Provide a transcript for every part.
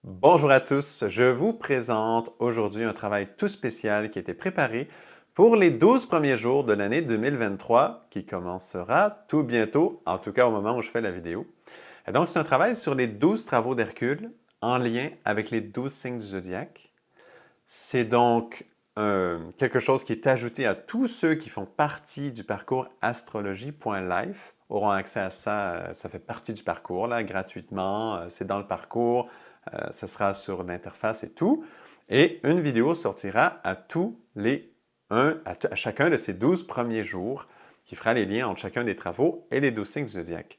Bonjour à tous, je vous présente aujourd'hui un travail tout spécial qui a été préparé pour les 12 premiers jours de l'année 2023 qui commencera tout bientôt, en tout cas au moment où je fais la vidéo. Et donc, c'est un travail sur les 12 travaux d'Hercule en lien avec les 12 signes du zodiaque. C'est donc quelque chose qui est ajouté à tous ceux qui font partie du parcours astrologie.life auront accès à ça. Ça fait partie du parcours, là, gratuitement. C'est dans le parcours. Ce sera sur l'interface et tout. Et une vidéo sortira à chacun de ces 12 premiers jours qui fera les liens entre chacun des travaux et les 12 signes du zodiaque.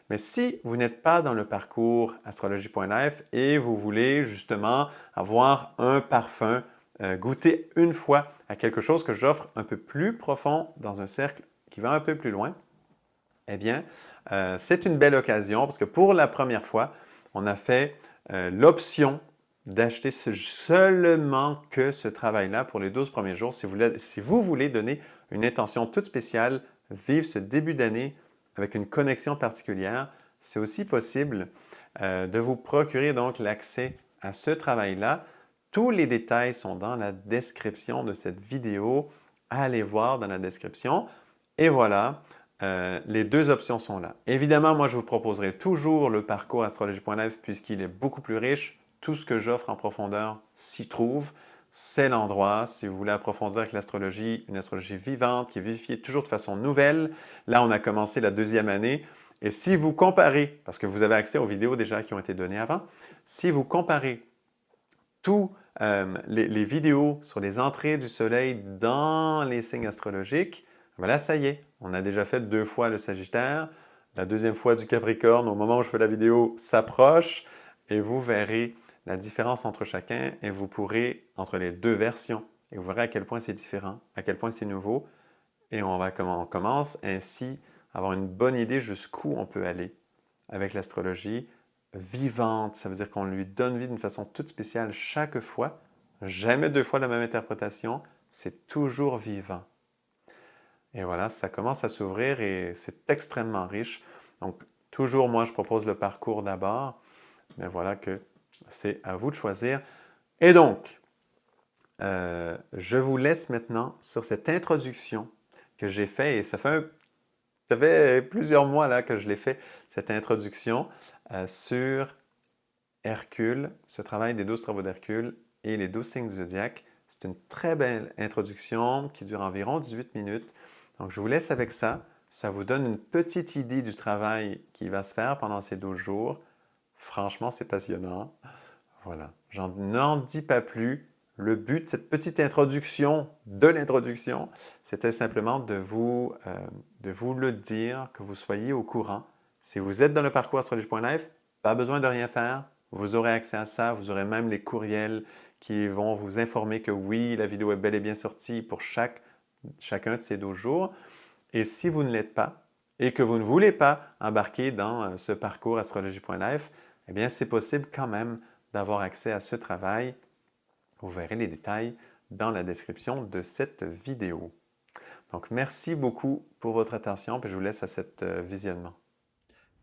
Mais si vous n'êtes pas dans le parcours astrologie.life et vous voulez justement avoir un parfum, goûter une fois à quelque chose que j'offre un peu plus profond dans un cercle qui va un peu plus loin, eh bien, c'est une belle occasion parce que pour la première fois, on a fait l'option d'acheter seulement que ce travail-là pour les 12 premiers jours. Si vous voulez donner une intention toute spéciale, vivre ce début d'année avec une connexion particulière, c'est aussi possible de vous procurer donc l'accès à ce travail-là. Tous les détails sont dans la description de cette vidéo. Allez voir dans la description. Et voilà, les deux options sont là. Évidemment, moi, je vous proposerai toujours le parcours astrologie.live puisqu'il est beaucoup plus riche. Tout ce que j'offre en profondeur s'y trouve. C'est l'endroit, si vous voulez approfondir avec l'astrologie, une astrologie vivante qui est vivifiée toujours de façon nouvelle. Là, on a commencé la deuxième année. Et si vous comparez, parce que vous avez accès aux vidéos déjà qui ont été données avant, si vous comparez tous les vidéos sur les entrées du soleil dans les signes astrologiques, voilà, ça y est, on a déjà fait 2 fois le Sagittaire, la deuxième fois du Capricorne, au moment où je fais la vidéo, s'approche et vous verrez la différence entre chacun et vous pourrez, entre les deux versions, et vous verrez à quel point c'est différent, à quel point c'est nouveau et on commence ainsi à avoir une bonne idée jusqu'où on peut aller avec l'astrologie vivante. Ça veut dire qu'on lui donne vie d'une façon toute spéciale chaque fois. Jamais 2 fois la même interprétation. C'est toujours vivant. Et voilà, ça commence à s'ouvrir et c'est extrêmement riche. Donc, toujours, moi, je propose le parcours d'abord. Mais voilà que c'est à vous de choisir. Et donc, je vous laisse maintenant sur cette introduction que j'ai faite. Et ça fait plusieurs mois là, que je l'ai fait, cette introduction sur Hercule, ce travail des 12 travaux d'Hercule et les 12 signes du zodiaque. C'est une très belle introduction qui dure environ 18 minutes. Donc, je vous laisse avec ça. Ça vous donne une petite idée du travail qui va se faire pendant ces 12 jours. Franchement, c'est passionnant. Voilà, n'en dis pas plus. Le but de cette petite introduction, de l'introduction, c'était simplement de vous le dire, que vous soyez au courant. Si vous êtes dans le parcours astrologie.life, pas besoin de rien faire. Vous aurez accès à ça. Vous aurez même les courriels qui vont vous informer que oui, la vidéo est bel et bien sortie pour chacun de ces 12 jours. Et si vous ne l'êtes pas et que vous ne voulez pas embarquer dans ce parcours astrologie.life, eh bien, c'est possible quand même d'avoir accès à ce travail. Vous verrez les détails dans la description de cette vidéo. Donc, merci beaucoup pour votre attention, puis je vous laisse à cet visionnement.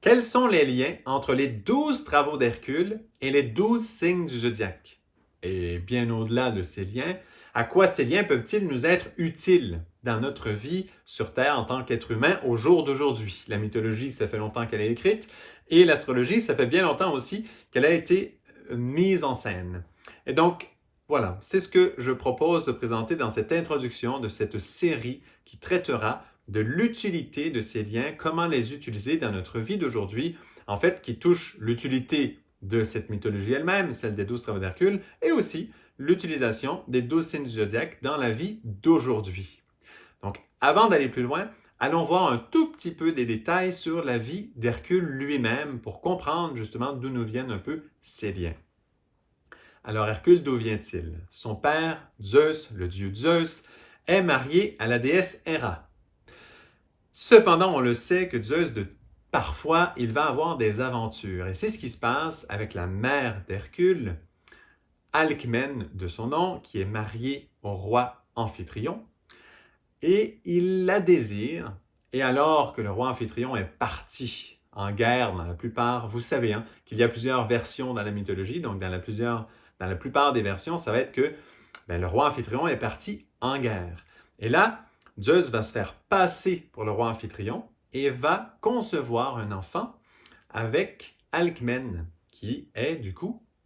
Quels sont les liens entre les 12 travaux d'Hercule et les 12 signes du zodiaque? Et bien au-delà de ces liens, à quoi ces liens peuvent-ils nous être utiles dans notre vie sur Terre en tant qu'être humain au jour d'aujourd'hui? La mythologie, ça fait longtemps qu'elle est écrite, et l'astrologie, ça fait bien longtemps aussi qu'elle a été mise en scène. Et donc, voilà, c'est ce que je propose de présenter dans cette introduction de cette série qui traitera de l'utilité de ces liens, comment les utiliser dans notre vie d'aujourd'hui, en fait, qui touche l'utilité de cette mythologie elle-même, celle des 12 travaux d'Hercule, et aussi l'utilisation des 12 signes du zodiaque dans la vie d'aujourd'hui. Donc, avant d'aller plus loin, allons voir un tout petit peu des détails sur la vie d'Hercule lui-même pour comprendre justement d'où nous viennent un peu ces liens. Alors, Hercule, d'où vient-il? Son père, Zeus, le dieu Zeus, est marié à la déesse Héra. Cependant, on le sait que Zeus, parfois, il va avoir des aventures. Et c'est ce qui se passe avec la mère d'Hercule, Alcmène de son nom, qui est mariée au roi Amphitryon. Et il la désire. Et alors que le roi Amphitryon est parti en guerre dans la plupart. Vous savez qu'il y a plusieurs versions dans la mythologie, donc dans la plupart des versions, ça va être que le roi Amphitryon est parti en guerre. Et là, Zeus va se faire passer pour le roi Amphitryon et va concevoir un enfant avec Alcmène, qui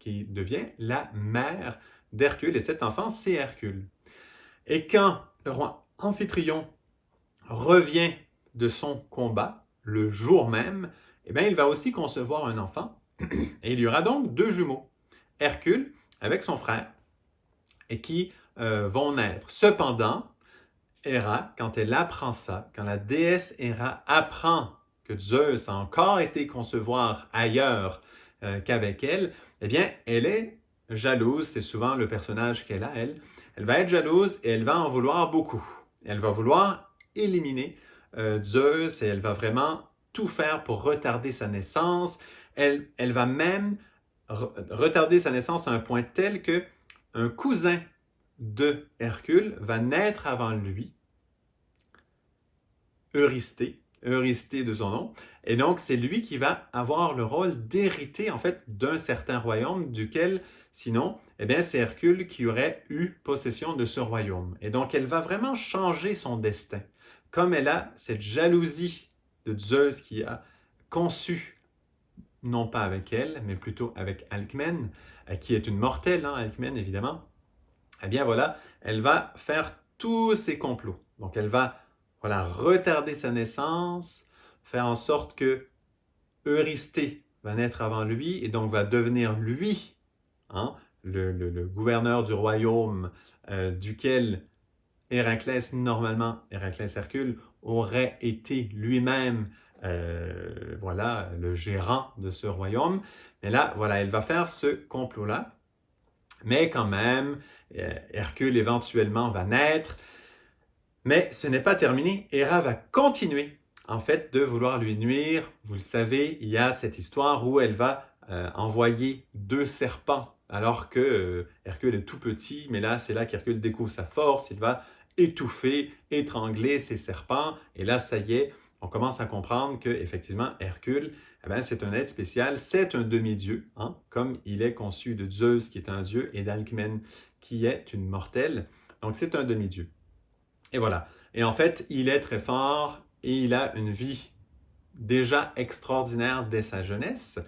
devient la mère d'Hercule. Et cet enfant, c'est Hercule. Et quand le roi Amphitryon revient de son combat, le jour même, il va aussi concevoir un enfant. Et il y aura donc 2 jumeaux, Hercule avec son frère, et qui vont naître. Cependant, Héra, quand elle apprend ça, quand la déesse Héra apprend que Zeus a encore été concevoir ailleurs qu'avec elle, elle est jalouse. C'est souvent le personnage qu'elle a, elle. Elle va être jalouse et elle va en vouloir beaucoup. Elle va vouloir éliminer Zeus et elle va vraiment tout faire pour retarder sa naissance. Elle va même retarder sa naissance à un point tel que un cousin de Hercule va naître avant lui, Eurysthée de son nom. Et donc, c'est lui qui va avoir le rôle d'hériter, en fait, d'un certain royaume duquel, sinon, c'est Hercule qui aurait eu possession de ce royaume. Et donc, elle va vraiment changer son destin. Comme elle a cette jalousie de Zeus qui a conçu, non pas avec elle, mais plutôt avec Alcmène, qui est une mortelle, Alcmène, évidemment, elle va faire tous ces complots. Donc, elle va retarder sa naissance, faire en sorte que Eurysthée va naître avant lui et donc va devenir lui le gouverneur du royaume duquel Héraclès Hercule, aurait été lui-même le gérant de ce royaume. Mais là, elle va faire ce complot-là. Mais quand même, Hercule éventuellement va naître. Mais ce n'est pas terminé. Héra va continuer, en fait, de vouloir lui nuire. Vous le savez, il y a cette histoire où elle va envoyer 2 serpents, alors que Hercule est tout petit. Mais là, c'est là qu'Hercule découvre sa force. Il va étouffer, étrangler ces serpents. Et là, ça y est, on commence à comprendre qu'effectivement, Hercule, c'est un être spécial. C'est un demi-dieu, comme il est conçu de Zeus, qui est un dieu, et d'Alcmène, qui est une mortelle. Donc, c'est un demi-dieu. Et voilà. Et en fait, il est très fort et il a une vie déjà extraordinaire dès sa jeunesse.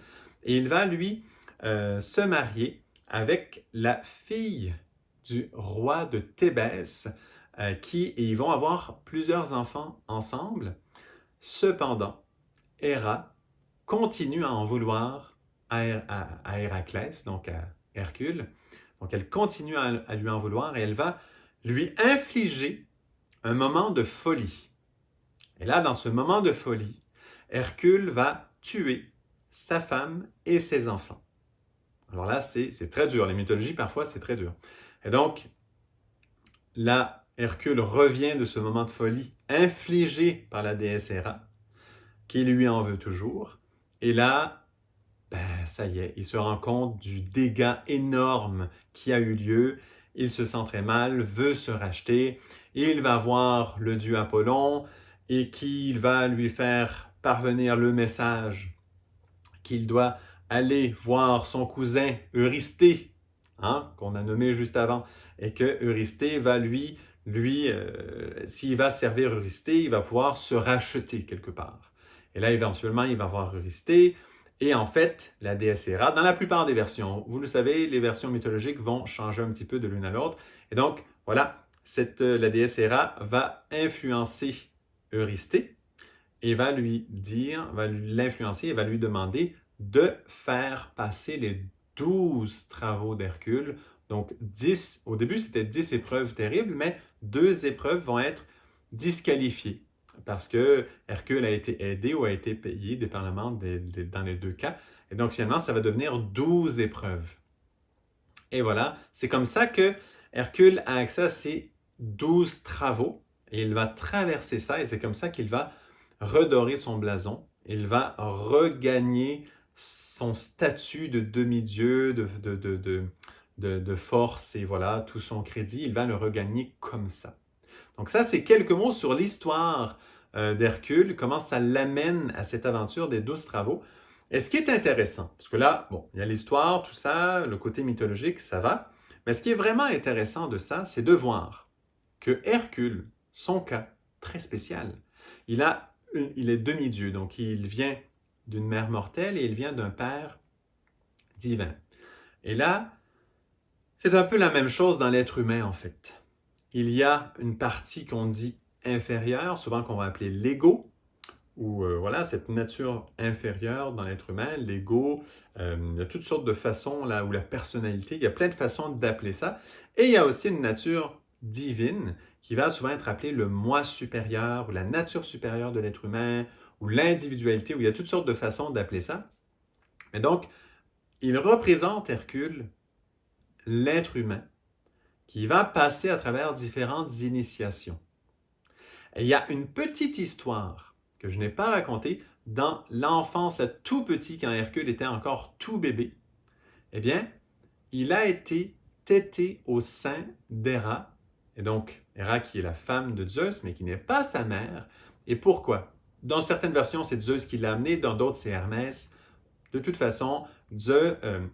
Et il va, lui, se marier avec la fille du roi de Thébès, et ils vont avoir plusieurs enfants ensemble. Cependant, Héra continue à en vouloir à Héraclès, donc à Hercule. Donc, elle continue à lui en vouloir et elle va lui infliger un moment de folie. Et là, dans ce moment de folie, Hercule va tuer sa femme et ses enfants. Alors là, c'est très dur. Les mythologies, parfois, c'est très dur. Et donc, là, Hercule revient de ce moment de folie infligé par la déesse Héra, qui lui en veut toujours. Et là, ça y est, il se rend compte du dégât énorme qui a eu lieu. Il se sent très mal, veut se racheter. Il va voir le dieu Apollon et qu'il va lui faire parvenir le message qu'il doit aller voir son cousin Eurysthée, qu'on a nommé juste avant, et que Eurysthée va s'il va servir Eurysthée, il va pouvoir se racheter quelque part. Et là, éventuellement, il va voir Eurysthée. Et en fait, la déesse Héra, dans la plupart des versions, vous le savez, les versions mythologiques vont changer un petit peu de l'une à l'autre. Et donc, voilà, la déesse Héra va influencer Eurysthée et va l'influencer et va lui demander de faire passer les 12 travaux d'Hercule. Donc, au début, c'était 10 épreuves terribles, mais 2 épreuves vont être disqualifiées parce que Hercule a été aidé ou a été payé, dépendamment dans les 2 cas. Et donc, finalement, ça va devenir 12 épreuves. Et voilà, c'est comme ça que Hercule a accès à ces 12 travaux et il va traverser ça et c'est comme ça qu'il va redorer son blason. Il va regagner son statut de demi-dieu, de force et voilà, tout son crédit. Il va le regagner comme ça. Donc ça, c'est quelques mots sur l'histoire d'Hercule, comment ça l'amène à cette aventure des 12 travaux. Et ce qui est intéressant, parce que là, bon, il y a l'histoire, tout ça, le côté mythologique, ça va, mais ce qui est vraiment intéressant de ça, c'est de voir que Hercule, son cas très spécial, il est demi-dieu, donc il vient d'une mère mortelle et il vient d'un père divin. Et là, c'est un peu la même chose dans l'être humain en fait. Il y a une partie qu'on dit inférieure, souvent qu'on va appeler l'ego, ou voilà, cette nature inférieure dans l'être humain, l'ego, il y a toutes sortes de façons là, ou la personnalité, il y a plein de façons d'appeler ça. Et il y a aussi une nature divine qui va souvent être appelée le moi supérieur, ou la nature supérieure de l'être humain, ou l'individualité, où il y a toutes sortes de façons d'appeler ça. Mais donc, il représente Hercule, l'être humain, qui va passer à travers différentes initiations. Et il y a une petite histoire que je n'ai pas racontée dans l'enfance, là, tout petit, quand Hercule était encore tout bébé. Eh bien, il a été tété au sein d'Héra, et donc Héra qui est la femme de Zeus, mais qui n'est pas sa mère. Et pourquoi? Dans certaines versions, c'est Zeus qui l'a amené, dans d'autres, c'est Hermès. De toute façon,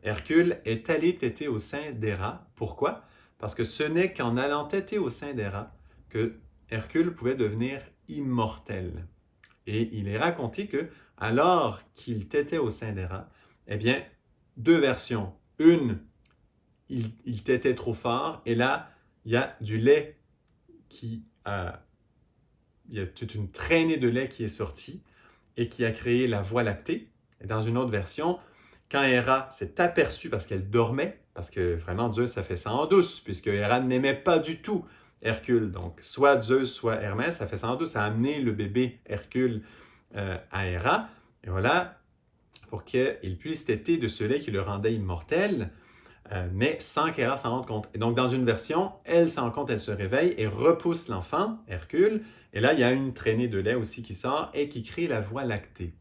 Hercule est allé téter au sein d'Héra. Pourquoi? Parce que ce n'est qu'en allant téter au sein d'Héra que Hercule pouvait devenir immortel. Et il est raconté que, alors qu'il tétait au sein d'Héra, eh bien, deux versions. Une, il tétait trop fort, et là, il y a du lait il y a toute une traînée de lait qui est sortie et qui a créé la Voie lactée. Et dans une autre version, quand Héra s'est aperçue, parce qu'elle dormait, parce que vraiment Zeus a fait ça en douce, puisque Héra n'aimait pas du tout Hercule. Donc, soit Zeus, soit Hermès, a fait ça en douce, a amené le bébé Hercule à Héra. Et voilà, pour qu'il puisse téter de ce lait qui le rendait immortel, mais sans qu'Héra s'en rende compte. Et donc, dans une version, elle s'en rend compte, elle se réveille et repousse l'enfant, Hercule. Et là, il y a une traînée de lait aussi qui sort et qui crée la Voie lactée.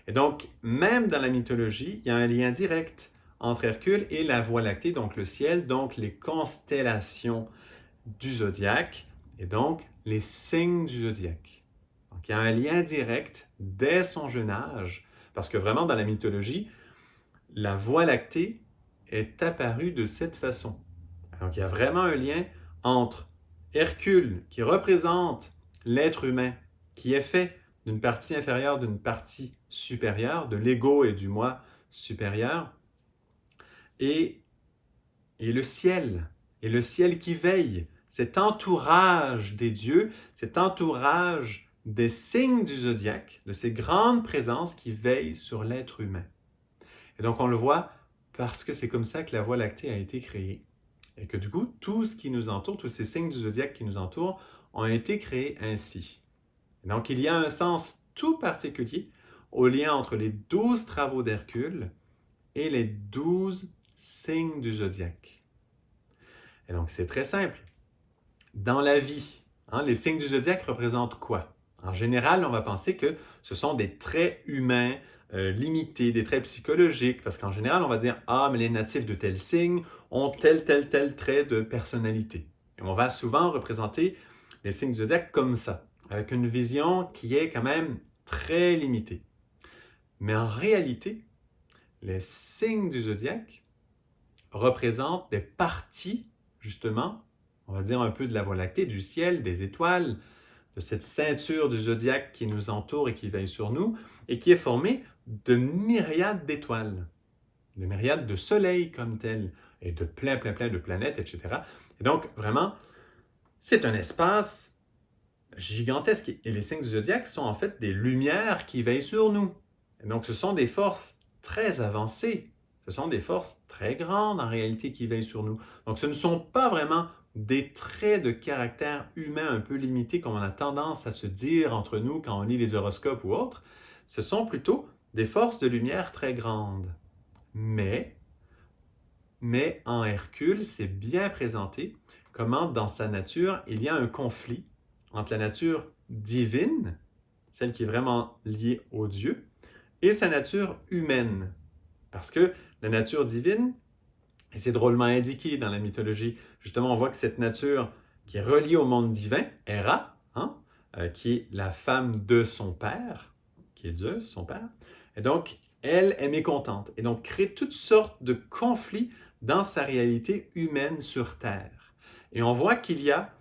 Et donc, même dans la mythologie, il y a un lien direct entre Hercule et la Voie lactée, donc le ciel, donc les constellations du zodiaque, et donc les signes du zodiaque. Donc, il y a un lien direct dès son jeune âge, parce que vraiment, dans la mythologie, la Voie lactée est apparue de cette façon. Donc, il y a vraiment un lien entre Hercule, qui représente l'être humain, qui est fait d'une partie inférieure, d'une partie supérieure, de l'ego et du moi supérieur, et le ciel qui veille, cet entourage des dieux, cet entourage des signes du zodiaque, de ces grandes présences qui veillent sur l'être humain. Et donc on le voit parce que c'est comme ça que la Voie lactée a été créée. Et que du coup, tout ce qui nous entoure, tous ces signes du zodiaque qui nous entourent, ont été créés ainsi. Et donc il y a un sens tout particulier au lien entre les 12 travaux d'Hercule et les 12 signes du zodiaque. Et donc c'est très simple. Dans la vie, les signes du zodiaque représentent quoi? En général, on va penser que ce sont des traits humains limités, des traits psychologiques, parce qu'en général, on va dire « Ah, mais les natifs de tel signe ont tel trait de personnalité. » Et on va souvent représenter les signes du zodiaque comme ça, avec une vision qui est quand même très limitée. Mais en réalité, les signes du zodiaque représentent des parties, justement, on va dire un peu de la Voie lactée, du ciel, des étoiles, de cette ceinture du zodiaque qui nous entoure et qui veille sur nous, et qui est formée de myriades d'étoiles, de myriades de soleils comme tels, et de plein de planètes, etc. Et donc, vraiment, c'est un espace gigantesque. Et les signes du zodiaque sont en fait des lumières qui veillent sur nous. Et donc, ce sont des forces très avancées. Ce sont des forces très grandes en réalité qui veillent sur nous. Donc, ce ne sont pas vraiment des traits de caractère humain un peu limités comme on a tendance à se dire entre nous quand on lit les horoscopes ou autres. Ce sont plutôt des forces de lumière très grandes. Mais en Hercule, c'est bien présenté comment dans sa nature, il y a un conflit entre la nature divine, celle qui est vraiment liée au Dieu, et sa nature humaine. Parce que la nature divine, et c'est drôlement indiqué dans la mythologie, justement on voit que cette nature qui est reliée au monde divin, Héra, qui est la femme de son père, qui est Zeus, son père. Et donc, elle est mécontente et donc crée toutes sortes de conflits dans sa réalité humaine sur Terre. Et on voit qu'il y a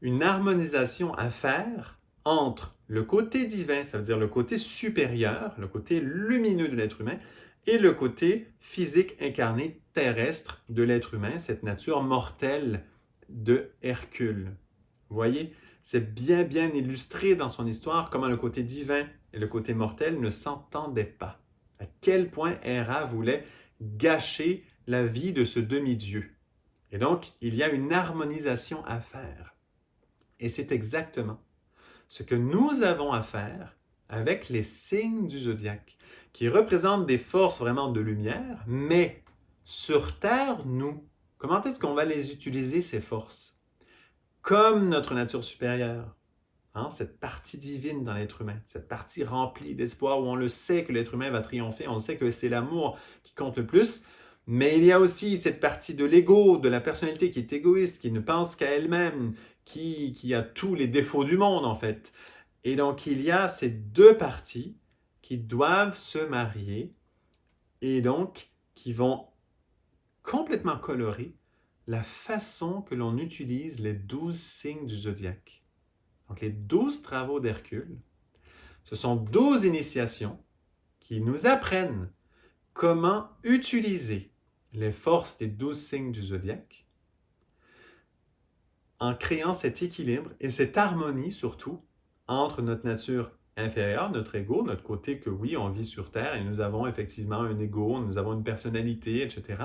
une harmonisation à faire entre le côté divin, ça veut dire le côté supérieur, le côté lumineux de l'être humain, et le côté physique incarné terrestre de l'être humain, cette nature mortelle de Hercule. Vous voyez, c'est bien illustré dans son histoire comment le côté divin et le côté mortel ne s'entendaient pas. À quel point Héra voulait gâcher la vie de ce demi-dieu. Et donc, il y a une harmonisation à faire. Et c'est exactement ce que nous avons à faire avec les signes du zodiaque, qui représentent des forces vraiment de lumière, mais sur Terre, nous, comment est-ce qu'on va les utiliser, ces forces? Comme notre nature supérieure, cette partie divine dans l'être humain, cette partie remplie d'espoir où on le sait que l'être humain va triompher, on sait que c'est l'amour qui compte le plus, mais il y a aussi cette partie de l'ego, de la personnalité qui est égoïste, qui ne pense qu'à elle-même, qui a tous les défauts du monde en fait. Et donc il y a ces deux parties qui doivent se marier et donc qui vont complètement colorer la façon que l'on utilise les 12 signes du zodiaque. Donc les 12 travaux d'Hercule, ce sont 12 initiations qui nous apprennent comment utiliser les forces des 12 signes du zodiaque en créant cet équilibre et cette harmonie surtout entre notre nature inférieure, notre ego, notre côté que oui, on vit sur Terre et nous avons effectivement un ego, nous avons une personnalité, etc.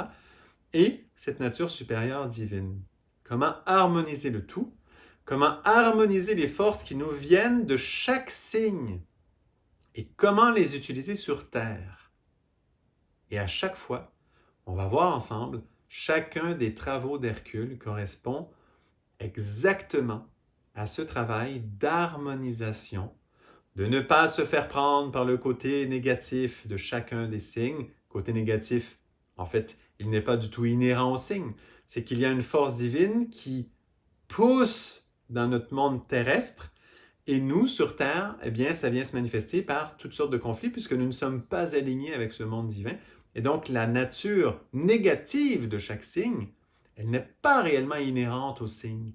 Et cette nature supérieure divine. Comment harmoniser le tout? Comment harmoniser les forces qui nous viennent de chaque signe? Et comment les utiliser sur Terre? Et à chaque fois, on va voir ensemble, chacun des travaux d'Hercule correspond exactement à ce travail d'harmonisation, de ne pas se faire prendre par le côté négatif de chacun des signes. Côté négatif, en fait, il n'est pas du tout inhérent aux signes. C'est qu'il y a une force divine qui pousse dans notre monde terrestre et nous, sur Terre, eh bien, ça vient se manifester par toutes sortes de conflits puisque nous ne sommes pas alignés avec ce monde divin. Et donc, la nature négative de chaque signe, elle n'est pas réellement inhérente aux signes.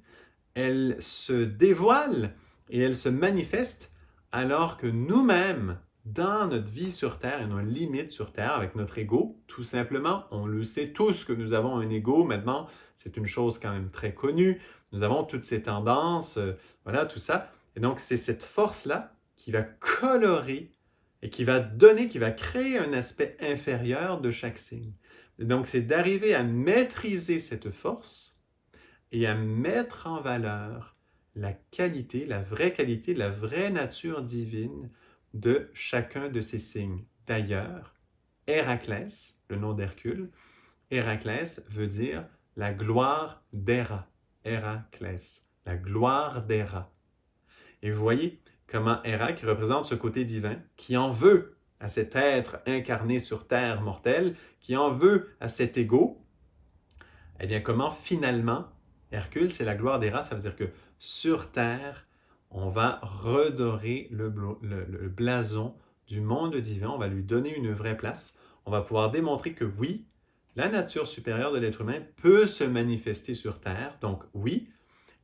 Elle se dévoile et elle se manifeste alors que nous-mêmes, dans notre vie sur Terre et nos limites sur Terre, avec notre ego, tout simplement, on le sait tous que nous avons un ego. Maintenant, c'est une chose quand même très connue. Nous avons toutes ces tendances, voilà, tout ça. Et donc, c'est cette force-là qui va colorer et qui va donner, qui va créer un aspect inférieur de chaque signe. Et donc, c'est d'arriver à maîtriser cette force et à mettre en valeur la qualité, la vraie nature divine de chacun de ces signes. D'ailleurs, Héraclès, le nom d'Hercule, Héraclès veut dire la gloire d'Héra. Héraclès, la gloire d'Héra. Et vous voyez comment Héra, qui représente ce côté divin, qui en veut à cet être incarné sur terre mortelle, qui en veut à cet ego, eh bien comment finalement Hercule, c'est la gloire d'Héra, ça veut dire que sur terre, on va redorer le blason du monde divin, on va lui donner une vraie place, on va pouvoir démontrer que oui, la nature supérieure de l'être humain peut se manifester sur Terre. Donc oui,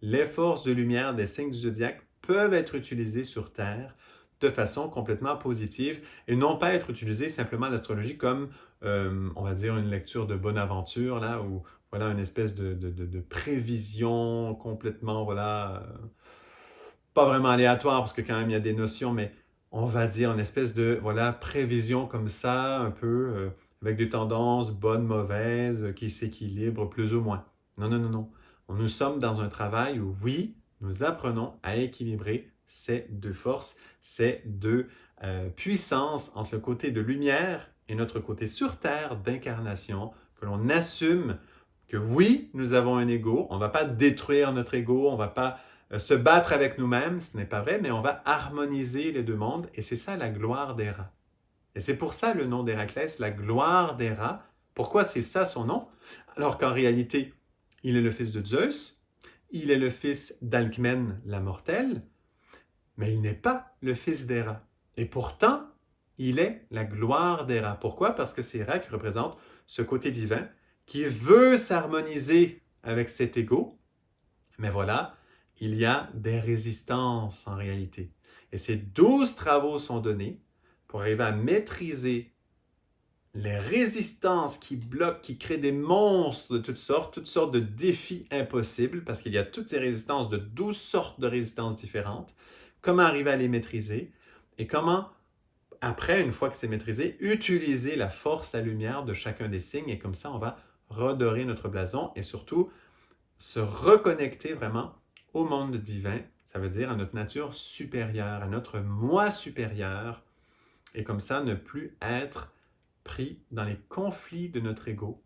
les forces de lumière des signes du zodiaque peuvent être utilisées sur Terre de façon complètement positive et non pas être utilisées simplement l'astrologie comme, on va dire, une lecture de bonne aventure, là, ou voilà, une espèce de prévision complètement, voilà, pas vraiment aléatoire parce que quand même il y a des notions, mais on va dire une espèce de, voilà, prévision comme ça, un peu... avec des tendances bonnes, mauvaises, qui s'équilibrent plus ou moins. Non, non, non, non. Nous sommes dans un travail où, oui, nous apprenons à équilibrer ces deux forces, ces deux puissances entre le côté de lumière et notre côté sur Terre d'incarnation, que l'on assume que oui, nous avons un ego, on ne va pas détruire notre ego, on ne va pas se battre avec nous-mêmes, ce n'est pas vrai, mais on va harmoniser les deux mondes et c'est ça la gloire d'Héra. Et c'est pour ça le nom d'Héraclès, la gloire d'Héra. Pourquoi c'est ça son nom? Alors qu'en réalité, il est le fils de Zeus, il est le fils d'Alcmène la mortelle, mais il n'est pas le fils d'Héra. Et pourtant, il est la gloire d'Héra. Pourquoi? Parce que c'est Héra qui représente ce côté divin qui veut s'harmoniser avec cet ego. Mais voilà, il y a des résistances en réalité. Et ces 12 travaux sont donnés pour arriver à maîtriser les résistances qui bloquent, qui créent des monstres de toutes sortes de défis impossibles, parce qu'il y a toutes ces résistances de 12 sortes de résistances différentes. Comment arriver à les maîtriser et comment, après, une fois que c'est maîtrisé, utiliser la force, la lumière de chacun des signes et comme ça, on va redorer notre blason et surtout se reconnecter vraiment au monde divin, ça veut dire à notre nature supérieure, à notre moi supérieur, et comme ça ne plus être pris dans les conflits de notre ego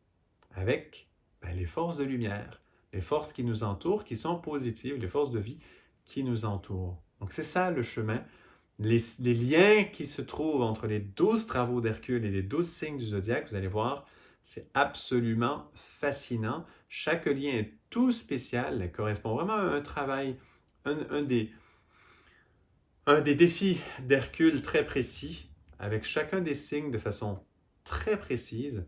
avec les forces de lumière, les forces qui nous entourent, qui sont positives, les forces de vie qui nous entourent. Donc c'est ça le chemin. Les liens qui se trouvent entre les 12 travaux d'Hercule et les 12 signes du zodiaque, vous allez voir, c'est absolument fascinant. Chaque lien est tout spécial, il correspond vraiment à un travail, un des défis d'Hercule très précis, avec chacun des signes de façon très précise.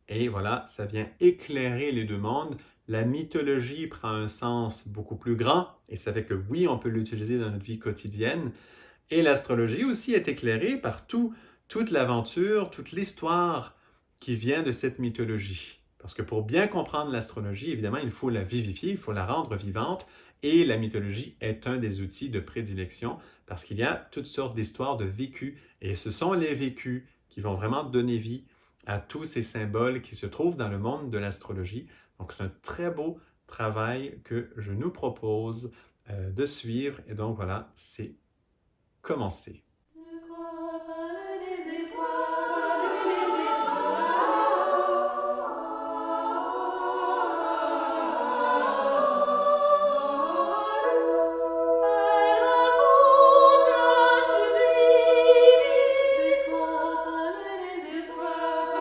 Et voilà, ça vient éclairer les deux mondes. La mythologie prend un sens beaucoup plus grand, et ça fait que oui, on peut l'utiliser dans notre vie quotidienne. Et l'astrologie aussi est éclairée par toute l'aventure, toute l'histoire qui vient de cette mythologie. Parce que pour bien comprendre l'astrologie, évidemment, il faut la vivifier, il faut la rendre vivante. Et la mythologie est un des outils de prédilection parce qu'il y a toutes sortes d'histoires de vécus. Et ce sont les vécus qui vont vraiment donner vie à tous ces symboles qui se trouvent dans le monde de l'astrologie. Donc, c'est un très beau travail que je nous propose de suivre. Et donc, voilà, c'est commencer.